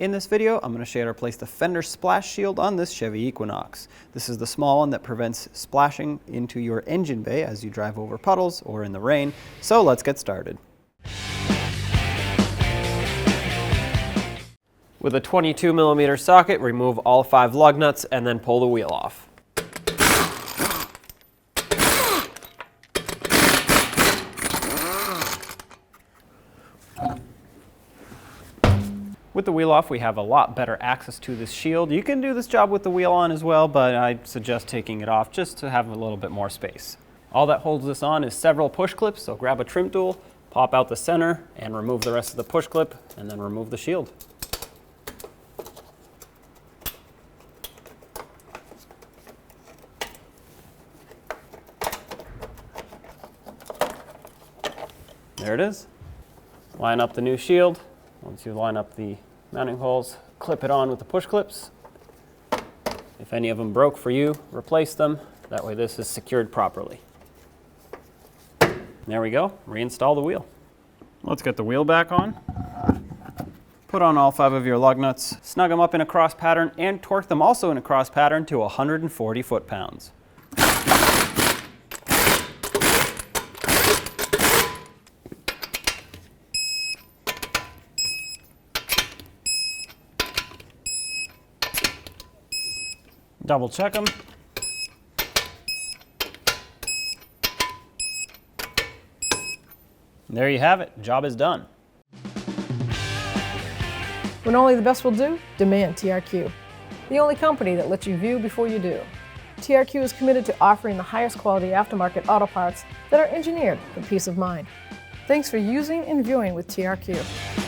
In this video, I'm going to show you how to place the Fender splash shield on this Chevy Equinox. This is the small one that prevents splashing into your engine bay as you drive over puddles or in the rain. So let's get started. With a 22mm socket, remove all 5 lug nuts and then pull the wheel off. With the wheel off, we have a lot better access to this shield. You can do this job with the wheel on as well, but I suggest taking it off just to have a little bit more space. All that holds this on is several push clips, so grab a trim tool, pop out the center, and remove the rest of the push clip, and then remove the shield. There it is. Line up the new shield. Once you line up the mounting holes, clip it on with the push clips. If any of them broke for you, replace them. That way this is secured properly. There we go. Reinstall the wheel. Let's get the wheel back on. Put on all 5 of your lug nuts, snug them up in a cross pattern, and torque them also in a cross pattern to 140 foot-pounds. Double check them. There you have it. Job is done. When only the best will do, demand TRQ. The only company that lets you view before you do. TRQ is committed to offering the highest quality aftermarket auto parts that are engineered for peace of mind. Thanks for using and viewing with TRQ.